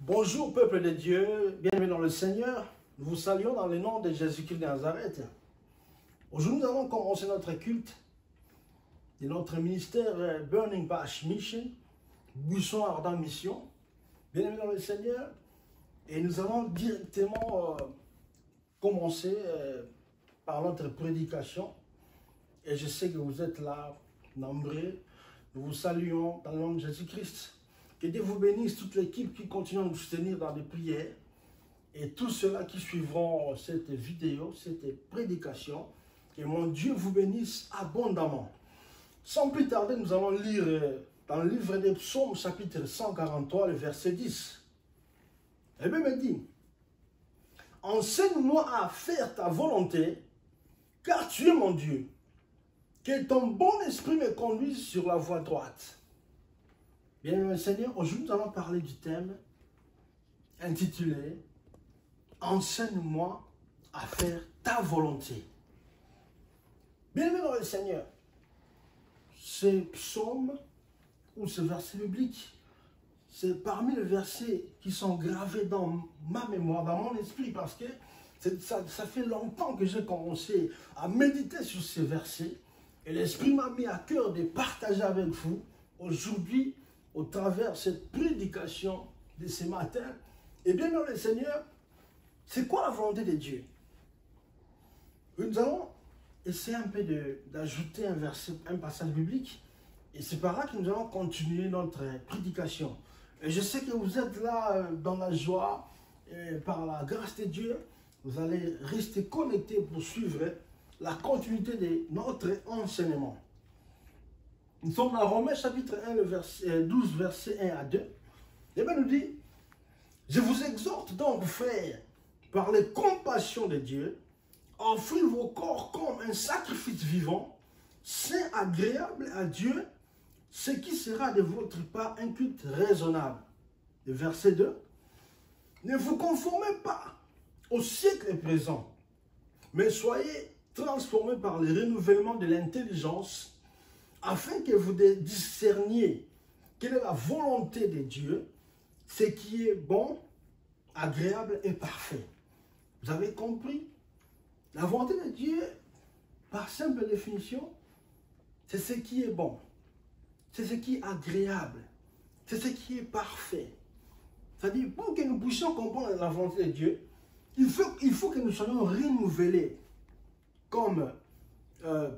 Bonjour peuple de Dieu, bienvenue dans le Seigneur. Nous vous saluons dans le nom de Jésus-Christ de Nazareth. Aujourd'hui, nous allons commencer notre culte de notre ministère Burning Bush Mission, Buisson Ardent Mission. Bienvenue dans le Seigneur. Et nous allons directement commencer par notre prédication. Et je sais que vous êtes là, nombreux. Nous vous saluons dans le nom de Jésus-Christ. Que Dieu vous bénisse, toute l'équipe qui continue à nous soutenir dans les prières et tous ceux-là qui suivront cette vidéo, cette prédication. Que mon Dieu vous bénisse abondamment. Sans plus tarder, nous allons lire dans le livre des Psaumes, chapitre 143, le verset 10. La Bible me dit, « Enseigne-moi à faire ta volonté, car tu es mon Dieu. Que ton bon esprit me conduise sur la voie droite. » Bien, Seigneur, aujourd'hui, nous allons parler du thème intitulé « Enseigne-moi à faire ta volonté ». Bienvenue dans le Seigneur. Ce psaume ou ce verset biblique, c'est parmi les versets qui sont gravés dans ma mémoire, dans mon esprit, parce que ça fait longtemps que j'ai commencé à méditer sur ces versets. Et l'Esprit m'a mis à cœur de partager avec vous aujourd'hui, au travers de cette prédication de ce matin. Et bien, dans le Seigneur, c'est quoi la volonté de Dieu? Nous allons essayer un peu d'ajouter un passage biblique. Et c'est par là que nous allons continuer notre prédication. Et je sais que vous êtes là dans la joie, et par la grâce de Dieu, vous allez rester connectés pour suivre la continuité de notre enseignement. Nous sommes dans Romains chapitre 1, le verset 12, verset 1 à 2. Et bien nous dit, « Je vous exhorte donc, frères, par les compassions de Dieu, à offrir vos corps comme un sacrifice vivant, saint, agréable à Dieu, ce qui sera de votre part un culte raisonnable. » Le verset 2. « Ne vous conformez pas au siècle présent, mais soyez transformés par le renouvellement de l'intelligence, afin que vous discerniez quelle est la volonté de Dieu, ce qui est bon, agréable et parfait. » Vous avez compris? La volonté de Dieu, par simple définition, c'est ce qui est bon, c'est ce qui est agréable, c'est ce qui est parfait. C'est-à-dire, pour que nous puissions comprendre la volonté de Dieu, il faut que nous soyons renouvelés, comme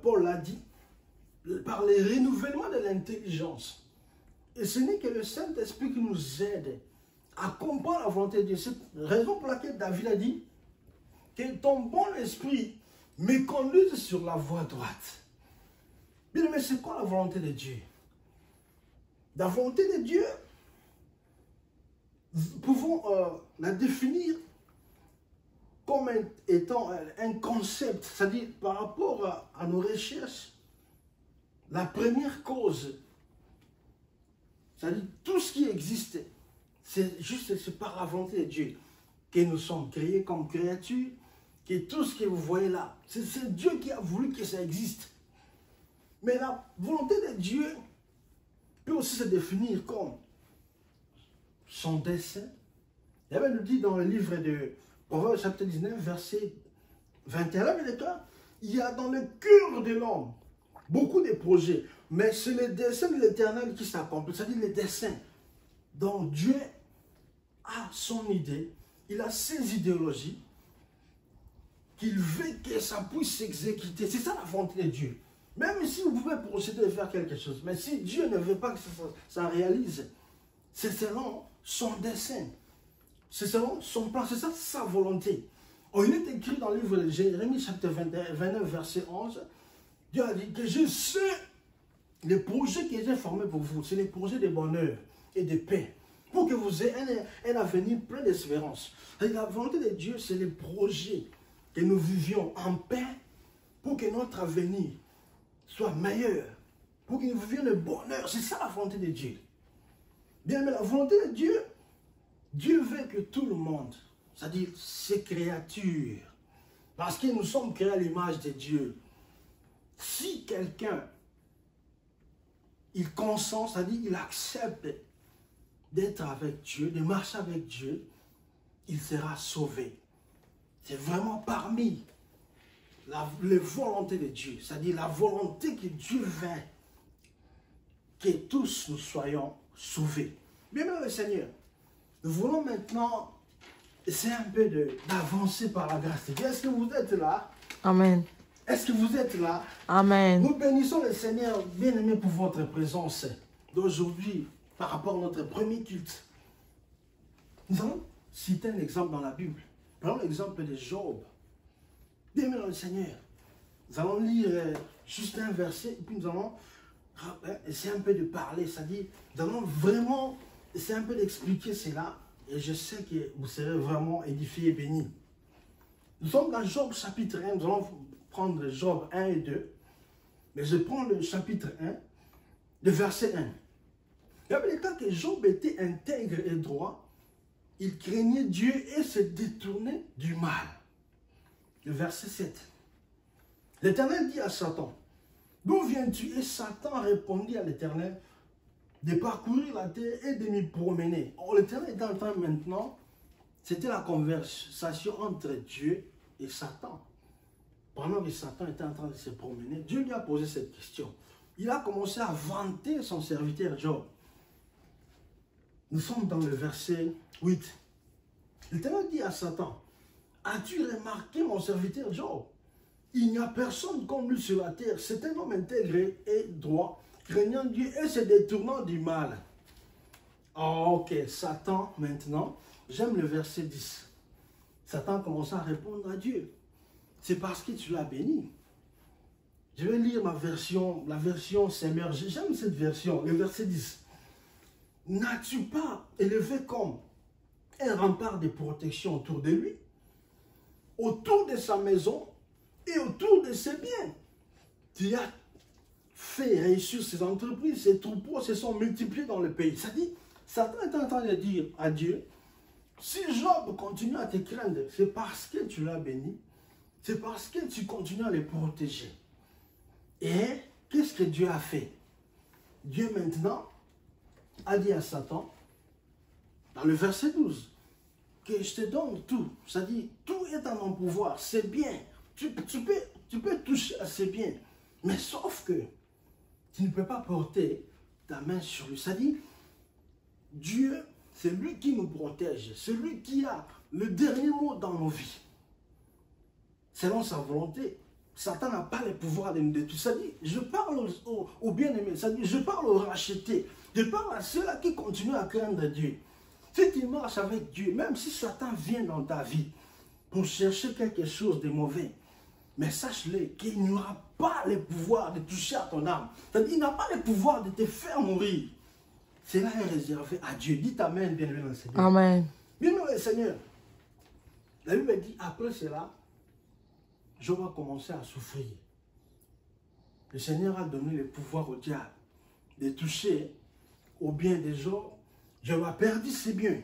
Paul l'a dit, par le renouvellement de l'intelligence. Et ce n'est que le Saint-Esprit qui nous aide à comprendre la volonté de Dieu. C'est la raison pour laquelle David a dit que ton bon esprit me conduise sur la voie droite. Bien, mais c'est quoi la volonté de Dieu? La volonté de Dieu, nous pouvons la définir comme étant un concept, c'est-à-dire par rapport à nos recherches. La première cause, c'est-à-dire tout ce qui existe, c'est par la volonté de Dieu que nous sommes créés comme créatures, que tout ce que vous voyez là, c'est Dieu qui a voulu que ça existe. Mais la volonté de Dieu peut aussi se définir comme son dessein. Il nous dit dans le livre de Proverbes chapitre 19, verset 21, là, il y a dans le cœur de l'homme beaucoup de projets, mais c'est le dessein de l'Éternel qui s'accomplit, c'est-à-dire le dessein dont Dieu a son idée, il a ses idéologies, qu'il veut que ça puisse s'exécuter. C'est ça la volonté de Dieu. Même si vous pouvez procéder et faire quelque chose, mais si Dieu ne veut pas que ça réalise, c'est selon son dessein, c'est selon son plan, c'est ça sa volonté. Il est écrit dans le livre de Jérémie, chapitre 29, verset 11, Dieu a dit que je sais les projets que j'ai formés pour vous, c'est les projets de bonheur et de paix, pour que vous ayez un avenir plein d'espérance. La volonté de Dieu, c'est les projets que nous vivions en paix, pour que notre avenir soit meilleur, pour que nous vivions le bonheur. C'est ça la volonté de Dieu. Bien, mais la volonté de Dieu, Dieu veut que tout le monde, c'est-à-dire ses créatures, parce que nous sommes créés à l'image de Dieu. Si quelqu'un, il consent, c'est-à-dire il accepte d'être avec Dieu, de marcher avec Dieu, il sera sauvé. C'est vraiment parmi les volontés de Dieu, c'est-à-dire la volonté que Dieu veut que tous nous soyons sauvés. Bien, le Seigneur, nous voulons maintenant essayer un peu d'avancer par la grâce de Dieu. Est-ce que vous êtes là? Amen. Est-ce que vous êtes là? Amen. Nous bénissons le Seigneur, bien-aimé, pour votre présence d'aujourd'hui par rapport à notre premier culte. Nous allons citer un exemple dans la Bible. Prenons l'exemple de Job. Bien-aimé dans le Seigneur, nous allons lire juste un verset et puis nous allons essayer un peu de parler, c'est-à-dire nous allons vraiment essayer un peu d'expliquer cela et je sais que vous serez vraiment édifiés et bénis. Nous sommes dans Job chapitre 1, nous allons prendre Job 1 et 2, mais je prends le chapitre 1, le verset 1. Il y avait le cas que Job était intègre et droit, il craignait Dieu et se détournait du mal. Le verset 7. L'Éternel dit à Satan, d'où viens-tu? Et Satan répondit à l'Éternel, de parcourir la terre et de m'y promener. Or, l'Éternel est en train maintenant, c'était la conversation entre Dieu et Satan. Pendant que Satan était en train de se promener, Dieu lui a posé cette question. Il a commencé à vanter son serviteur Job. Nous sommes dans le verset 8. L'Éternel dit à Satan, as-tu remarqué mon serviteur Job? Il n'y a personne comme lui sur la terre. C'est un homme intègre et droit, craignant Dieu et se détournant du mal. Oh, ok, Satan, maintenant, j'aime le verset 10. Satan commence à répondre à Dieu. C'est parce que tu l'as béni. Je vais lire ma version, la version Seigneur. J'aime cette version, le verset 10. N'as-tu pas élevé comme un rempart de protection autour de lui, autour de sa maison et autour de ses biens? Tu as fait réussir ses entreprises, ses troupeaux se sont multipliés dans le pays. Ça dit, Satan est en train de dire à Dieu, si Job continue à te craindre, c'est parce que tu l'as béni, c'est parce que tu continues à les protéger. Et qu'est-ce que Dieu a fait? Dieu maintenant a dit à Satan, dans le verset 12, que je te donne tout. Ça dit, tout est en mon pouvoir, c'est bien. Tu peux toucher à ces biens. Mais sauf que tu ne peux pas porter ta main sur lui. Ça dit, Dieu, c'est lui qui nous protège. C'est lui qui a le dernier mot dans nos vies. Selon sa volonté. Satan n'a pas le pouvoir de nous détruire. Ça dit, je parle aux bien-aimés. Ça dit, je parle aux rachetés. Je parle à ceux-là qui continuent à craindre Dieu. Si tu marches avec Dieu, même si Satan vient dans ta vie pour chercher quelque chose de mauvais, mais sache-le qu'il n'y aura pas le pouvoir de toucher à ton âme. C'est-à-dire, il n'a pas le pouvoir de te faire mourir. Cela est réservé à Dieu. Dites Amen, bien-aimé dans le Seigneur. Amen. Bien-aimé le Seigneur. La Bible dit, après cela, Job a commencé à souffrir. Le Seigneur a donné le pouvoir au diable de toucher au bien des gens. Job a perdu ses biens.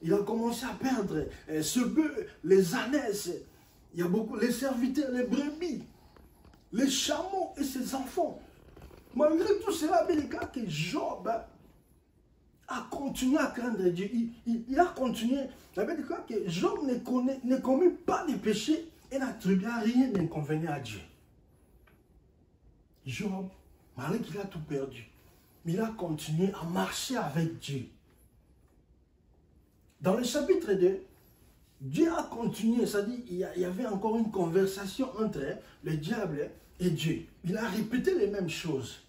Il a commencé à perdre ce bœuf, les ânesses. Il y a beaucoup, les serviteurs, les brebis, les chameaux et ses enfants. Malgré tout cela, il y a que Job a continué à craindre Dieu. Il a continué. Il y a que Job ne commet pas de péché et n'attribue rien d'inconvénient à Dieu. Job, malgré qu'il a tout perdu, mais il a continué à marcher avec Dieu. Dans le chapitre 2, Dieu a continué, c'est-à-dire il y avait encore une conversation entre le diable et Dieu. Il a répété les mêmes choses.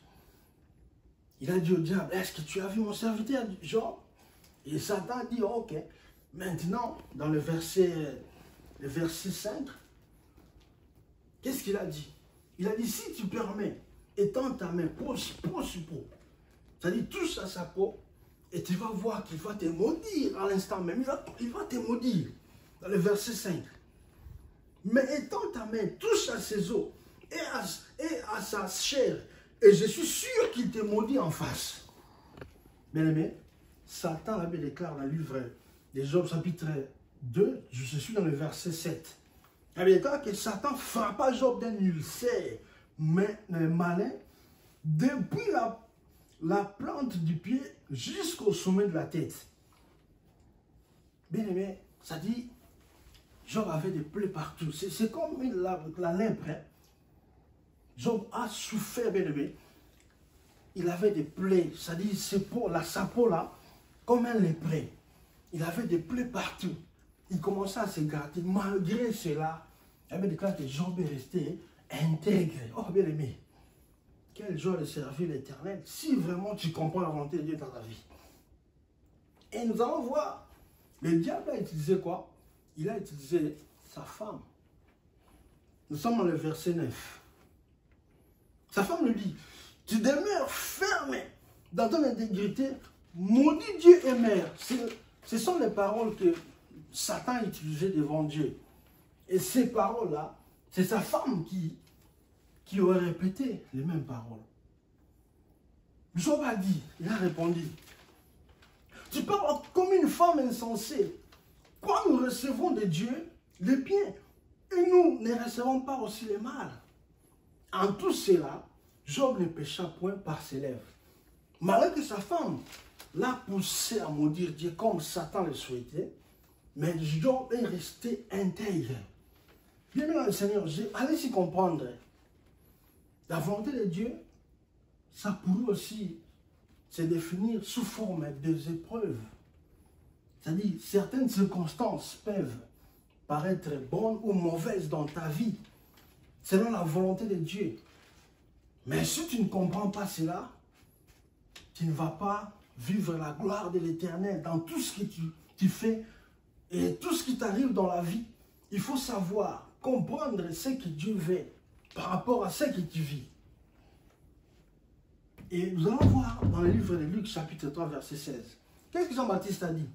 Il a dit au diable, est-ce que tu as vu mon serviteur Job? Et Satan a dit, ok. Maintenant, dans le verset 5, qu'est-ce qu'il a dit? Il a dit, si tu permets, étends ta main, prends sur peau. C'est-à-dire, touche à sa peau, et tu vas voir qu'il va te maudire à l'instant même. Il va te maudire. Dans le verset 5. Mais étends ta main, touche à ses os et à sa chair. Et je suis sûr qu'il te maudit en face. Bien aimé, Satan avait déclaré dans le livre de Job chapitre 2, je suis dans le verset 7. Il avait déclaré que Satan frappa Job d'un ulcère, mais malin, depuis la plante du pied jusqu'au sommet de la tête. Bien aimé, ça dit, Job avait des plaies partout. C'est comme la lèpre. Hein. Job a souffert, bien aimé. Il avait des plaies, ça dit, sa peau là, comme un lépreux. Il avait des plaies partout. Il commençait à se gratter. Malgré cela, il avait déclaré que Job est resté intègre. Oh, bien aimé, quelle joie de servir l'Éternel si vraiment tu comprends la volonté de Dieu dans ta vie. Et nous allons voir, le diable a utilisé quoi? Il a utilisé sa femme. Nous sommes dans le verset 9. Sa femme lui dit, tu demeures ferme dans ton intégrité, maudit Dieu et mère. Ce sont les paroles que Satan a utilisées devant Dieu. Et ces paroles-là, c'est sa femme qui aurait répété les mêmes paroles. Job a dit, il a répondu, tu parles comme une femme insensée. Quoi, nous recevons de Dieu les biens et nous ne recevons pas aussi les mal. En tout cela, Job ne pécha point par ses lèvres. Malgré que sa femme l'a poussé à maudire Dieu comme Satan le souhaitait, mais Job est resté intègre. Bien aimé dans le Seigneur, allez-y comprendre. La volonté de Dieu, ça pourrait aussi se définir sous forme des épreuves. C'est-à-dire, certaines circonstances peuvent paraître bonnes ou mauvaises dans ta vie, selon la volonté de Dieu. Mais si tu ne comprends pas cela, tu ne vas pas vivre la gloire de l'Éternel dans tout ce que tu fais et tout ce qui t'arrive dans la vie. Il faut savoir, comprendre ce que Dieu veut par rapport à ce que tu vis. Et nous allons voir dans le livre de Luc, chapitre 3, verset 16. Qu'est-ce que Jean-Baptiste a dit?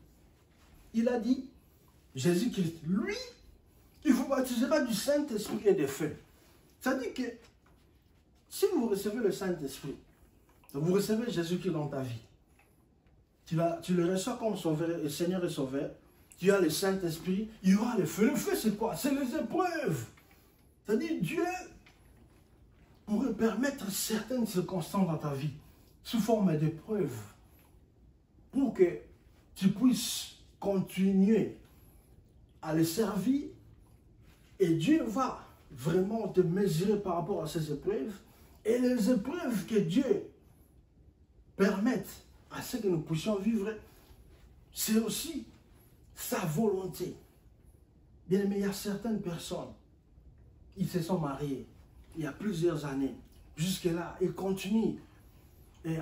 Il a dit, Jésus-Christ, lui, il vous baptisera du Saint-Esprit et de feu. Ça dit que si vous recevez le Saint-Esprit, vous recevez Jésus-Christ dans ta vie, tu le reçois comme sauveur, Seigneur et Sauveur, tu as le Saint-Esprit, il y aura le feu. Le feu, c'est quoi? C'est les épreuves. C'est-à-dire, Dieu pourrait permettre certaines circonstances dans ta vie, sous forme d'épreuves, pour que tu puisses continuer à le servir, et Dieu va vraiment te mesurer par rapport à ces épreuves, et les épreuves que Dieu permette à ce que nous puissions vivre, c'est aussi sa volonté. Bien aimé, il y a certaines personnes, ils se sont mariés il y a plusieurs années. Jusque-là, ils continuent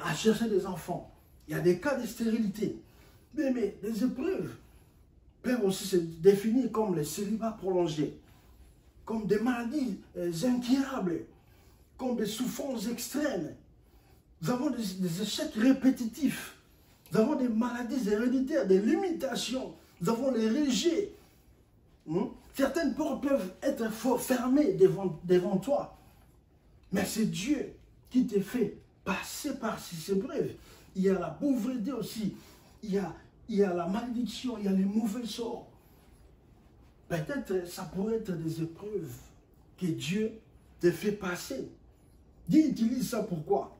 à chercher des enfants. Il y a des cas de stérilité. Bien aimé, les épreuves peuvent aussi se définir comme les célibats prolongés, comme des maladies incurables, comme des souffrances extrêmes. Nous avons des échecs répétitifs. Nous avons des maladies héréditaires, des limitations. Nous avons les rejets. Certaines portes peuvent être fermées devant toi. Mais c'est Dieu qui te fait passer par ces épreuves. Il y a la pauvreté aussi. Il y a la malédiction, il y a les mauvais sorts. Peut-être ça pourrait être des épreuves que Dieu te fait passer. Dieu utilise ça pourquoi?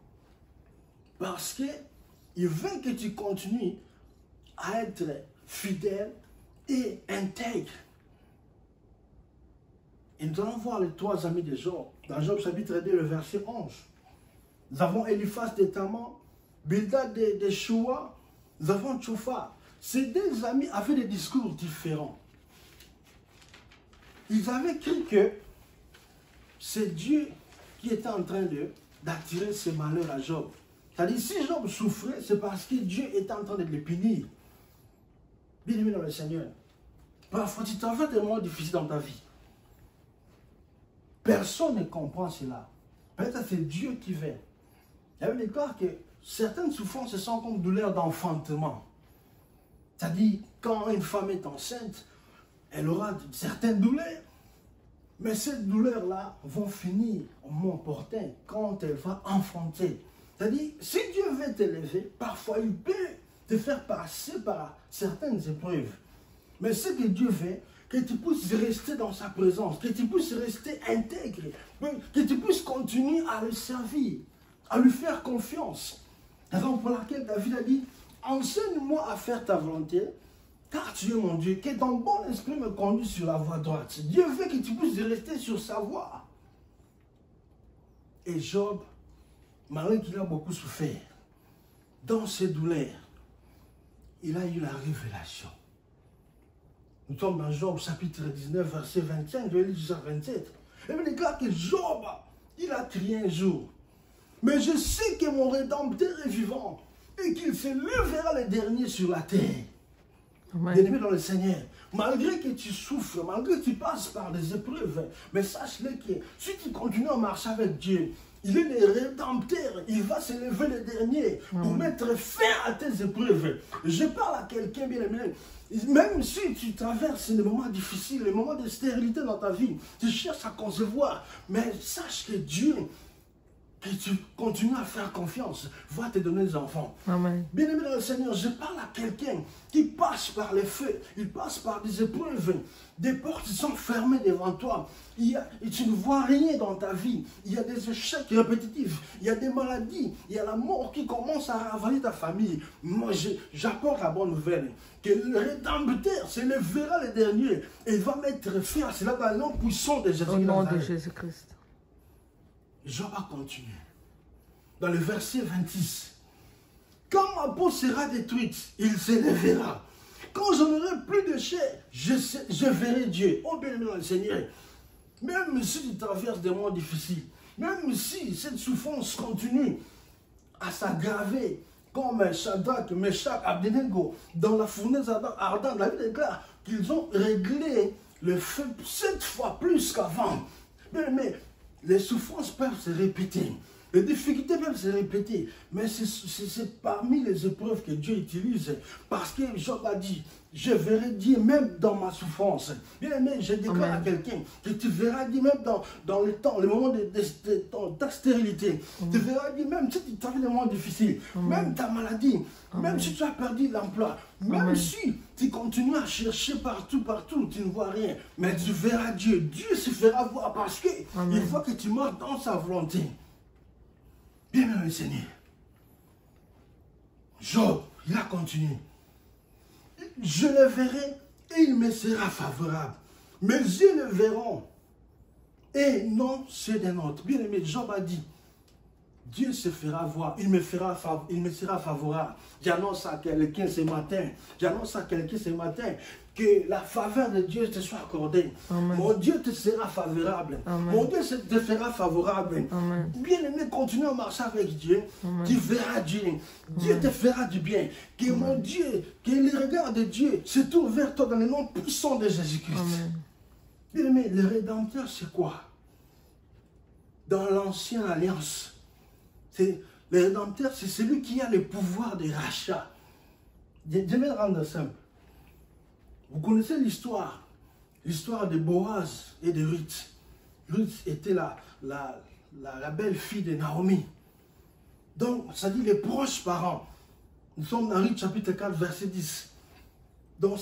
Parce qu'il veut que tu continues à être fidèle et intègre. Et nous allons voir les trois amis de Job. Dans Job chapitre 2, le verset 11. Nous avons Eliphaz de Thaman, Bildad de Shua, nous avons Tchofa. Ces deux amis avaient des discours différents. Ils avaient cru que c'est Dieu qui était en train d'attirer ce malheur à Job. C'est-à-dire, si Job souffrait, c'est parce que Dieu était en train de le punir. Bien aimé dans le Seigneur, parfois tu traverses des moments difficiles dans ta vie. Personne ne comprend cela. Peut-être que c'est Dieu qui veut. Il y avait des cas que certaines souffrances se sont comme douleurs d'enfantement. C'est-à-dire, quand une femme est enceinte, elle aura certaines douleurs. Mais ces douleurs-là vont finir au moment opportun quand elle va enfanter. C'est-à-dire, si Dieu veut t'élever, parfois il peut te faire passer par certaines épreuves. Mais ce que Dieu veut, que tu puisses rester dans sa présence, que tu puisses rester intègre, que tu puisses continuer à le servir, à lui faire confiance. La raison pour laquelle David a dit, enseigne-moi à faire ta volonté, car tu es mon Dieu, que ton bon esprit me conduit sur la voie droite. Dieu veut que tu puisses rester sur sa voie. Et Job, malgré qu'il a beaucoup souffert, dans ses douleurs, il a eu la révélation. Nous sommes dans Job chapitre 19, verset 25, je vais lire jusqu'à 27. Et il déclare que Job, il a crié un jour. Mais je sais que mon Rédempteur est vivant et qu'il se lèvera le dernier sur la terre. Bien-aimé dans le Seigneur, malgré que tu souffres, malgré que tu passes par des épreuves, mais sache-le que si tu continues à marcher avec Dieu, il est le Rédempteur, il va se lever le dernier pour mettre fin à tes épreuves. Je parle à quelqu'un, bien-aimé, même si tu traverses des moments difficiles, des moments de stérilité dans ta vie, tu cherches à concevoir, mais sache que Dieu, que tu continues à faire confiance, va te donner des enfants. Bien-aimé dans le Seigneur, je parle à quelqu'un qui passe par les feux, il passe par des épreuves, des portes sont fermées devant toi, et tu ne vois rien dans ta vie, il y a des échecs répétitifs, il y a des maladies, il y a la mort qui commence à ravaler ta famille. Moi, j'apporte la bonne nouvelle, que le Rédempteur se lèvera le dernier, et il va mettre fin à cela dans le nom puissant de Jésus-Christ. Au nom de Jésus-Christ. Job a continué. Dans le verset 26. Quand ma peau sera détruite, il se lèvera. Quand je n'aurai plus de chair, je verrai Dieu. Oh bien-aimé dans le Seigneur. Même si tu traverses des moments difficiles, même si cette souffrance continue à s'aggraver, comme Shadrach, Meshach, Abednego, dans la fournaise ardente, la Bible déclare qu'ils ont réglé le feu 7 fois plus qu'avant. Mais les souffrances peuvent se répéter. Les difficultés peuvent se répéter. Mais c'est parmi les épreuves que Dieu utilise. Parce que Job a dit, je verrai Dieu même dans ma souffrance. Bien aimé, je déclare à quelqu'un que tu verras Dieu même dans le temps, les moments de stérilité. Tu verras Dieu même si tu traverses des moments difficiles. Même ta maladie. Même si tu as perdu l'emploi. Même si tu continues à chercher partout, tu ne vois rien. Mais tu verras Dieu. Dieu se fera voir parce qu'il faut que tu marches dans sa volonté. Bien aimé Seigneur. Job, il a continué. Je le verrai et il me sera favorable. Mes yeux le verront et non ceux d'un autre. Bien aimé, Job a dit, Dieu se fera voir, il me sera favorable. J'annonce à quelqu'un ce matin, que la faveur de Dieu te soit accordée. Mon Dieu te sera favorable. Mon Dieu te sera favorable. Bien aimé, continue à marcher avec Dieu. Tu verras Dieu. Dieu te fera du bien. Que mon Dieu, que le regard de Dieu se tourne vers toi dans le nom puissant de Jésus-Christ. Bien aimé, le Rédempteur, c'est quoi? Dans l'ancienne alliance, le Rédempteur, c'est celui qui a le pouvoir de rachat. Je vais le rendre simple. Vous connaissez l'histoire de Boaz et de Ruth. Ruth était la belle-fille de Naomi. Donc, ça dit les proches parents. Nous sommes dans Ruth chapitre 4, verset 10. Donc,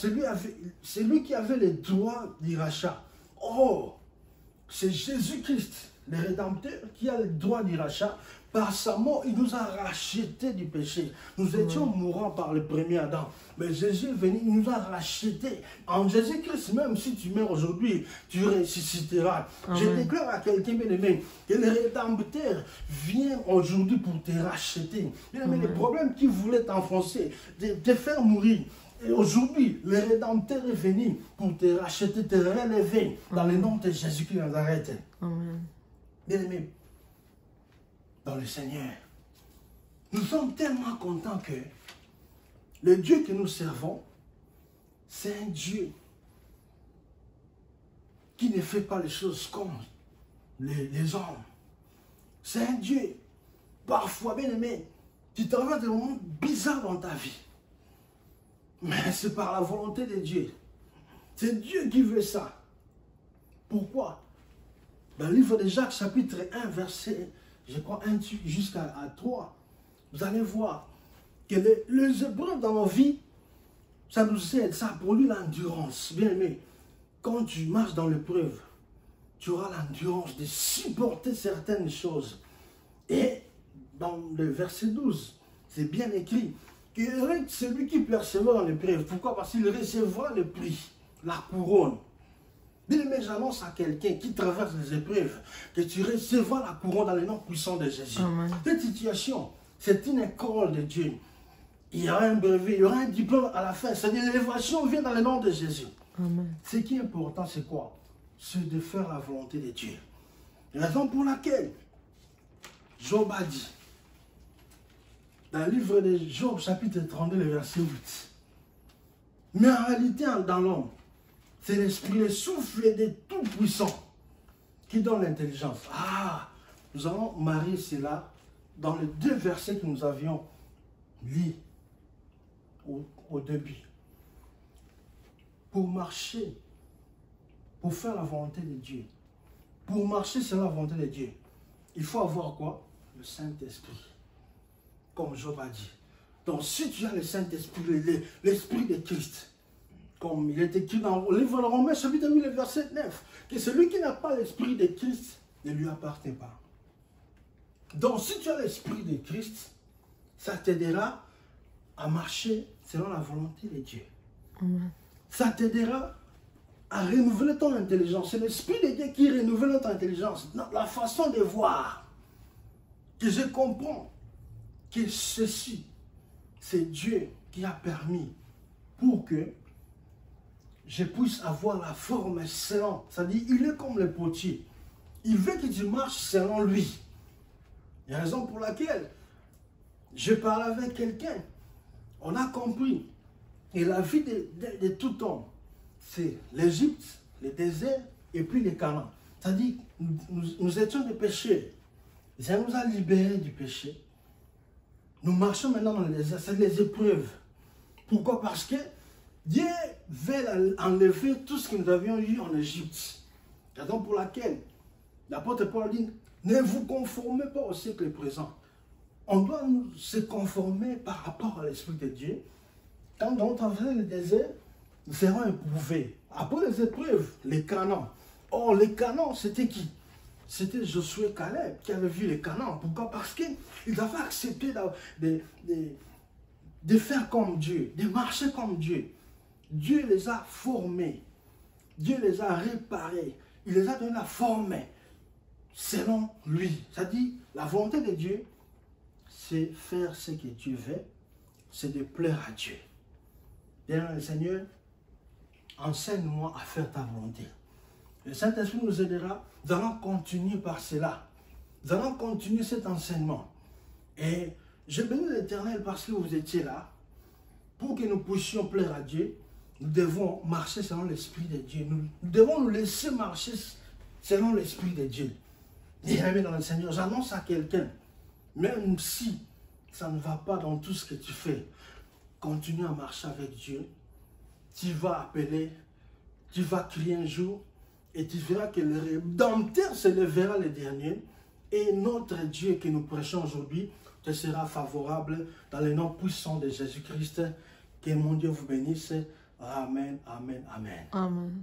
c'est lui qui avait les droits du rachat. Oh, c'est Jésus-Christ, le Rédempteur, qui a le droit du rachat. Par sa mort, il nous a rachetés du péché. Nous étions mourants par le premier Adam. Mais Jésus est venu, il nous a rachetés. En Jésus-Christ, même si tu meurs aujourd'hui, tu ressusciteras. Je déclare à quelqu'un bien-aimé que le Rédempteur vient aujourd'hui pour te racheter. Bien-aimé, le problème qui voulait t'enfoncer, te faire mourir. Et aujourd'hui, le Rédempteur est venu pour te racheter, te relever dans le nom de Jésus-Christ de Nazareth. Bien-aimé, dans le Seigneur, nous sommes tellement contents que le Dieu que nous servons, c'est un Dieu qui ne fait pas les choses comme les hommes. C'est un Dieu, parfois, bien aimé, tu traverses des moments bizarres dans ta vie. Mais c'est par la volonté de Dieu. C'est Dieu qui veut ça. Pourquoi? Dans le livre de Jacques, chapitre 1, verset, je crois, 1 jusqu'à 3, vous allez voir que les épreuves dans nos vies, ça nous aide, ça produit l'endurance. Bien aimé, quand tu marches dans l'épreuve, tu auras l'endurance de supporter certaines choses. Et dans le verset 12, c'est bien écrit, Heureux celui qui persévère dans l'épreuve. Pourquoi? Parce qu'il recevra le prix, la couronne. Bien-aimé, j'annonce à quelqu'un qui traverse les épreuves que tu recevras la couronne dans le nom puissant de Jésus. Amen. Cette situation, c'est une école de Dieu. Il y aura un brevet, il y aura un diplôme à la fin. C'est-à-dire l'élévation vient dans le nom de Jésus. Amen. Ce qui est important, c'est quoi? C'est de faire la volonté de Dieu. La raison pour laquelle Job a dit, dans le livre de Job, chapitre 32, le verset 8, mais en réalité, dans l'homme, c'est l'esprit, le souffle de Tout-Puissant qui donne l'intelligence. Ah, nous allons marier cela dans les 2 versets que nous avions lus au début. Pour marcher, pour faire la volonté de Dieu, pour marcher selon la volonté de Dieu, il faut avoir quoi? Le Saint-Esprit. Comme Job a dit. Donc si tu as le Saint-Esprit, l'Esprit de Christ, comme il est écrit dans le livre de Romains, chapitre 8, le verset 9, que celui qui n'a pas l'Esprit de Christ ne lui appartient pas. Donc si tu as l'Esprit de Christ, ça t'aidera à marcher selon la volonté de Dieu. Amen. Ça t'aidera à renouveler ton intelligence. C'est l'Esprit de Dieu qui renouvelle notre intelligence. La façon de voir, que je comprends que ceci, c'est Dieu qui a permis pour que je puisse avoir la forme selon. C'est-à-dire, il est comme le potier. Il veut que tu marches selon lui. Il y a raison pour laquelle je parle avec quelqu'un. On a compris. Et la vie de tout homme, c'est l'Égypte, le désert et puis les Canaan. C'est-à-dire, nous étions des pécheurs. Dieu nous a libérés du péché. Nous marchons maintenant dans le désert. C'est les épreuves. Pourquoi? Parce que Dieu veut enlever tout ce que nous avions eu en Égypte. Raison pour laquelle l'apôtre Paul dit, ne vous conformez pas au siècle présent. On doit se conformer par rapport à l'Esprit de Dieu. Quand nous traversons le désert, nous serons éprouvés. Après les épreuves, les Canaan. Or, les Canaan, c'était qui? C'était Josué et Caleb qui avaient vu les Canaan. Pourquoi? Parce qu'ils avaient accepté de faire comme Dieu, de marcher comme Dieu. Dieu les a formés. Dieu les a réparés. Il les a donné la forme selon lui. C'est-à-dire, la volonté de Dieu, c'est faire ce que Dieu veut, c'est de plaire à Dieu. Bien, Seigneur, enseigne-moi à faire ta volonté. Le Saint-Esprit nous aidera. Nous allons continuer par cela. Nous allons continuer cet enseignement. Et je bénis l'Éternel parce que vous étiez là. Pour que nous puissions plaire à Dieu, nous devons marcher selon l'Esprit de Dieu. Nous devons nous laisser marcher selon l'Esprit de Dieu. Bien-aimé dans le Seigneur, j'annonce à quelqu'un, même si ça ne va pas dans tout ce que tu fais, continue à marcher avec Dieu. Tu vas appeler, tu vas crier un jour, et tu verras que le Rédempteur se lèvera le dernier, et notre Dieu que nous prêchons aujourd'hui te sera favorable dans le nom puissant de Jésus-Christ. Que mon Dieu vous bénisse. Amen, amen, amen. Amen.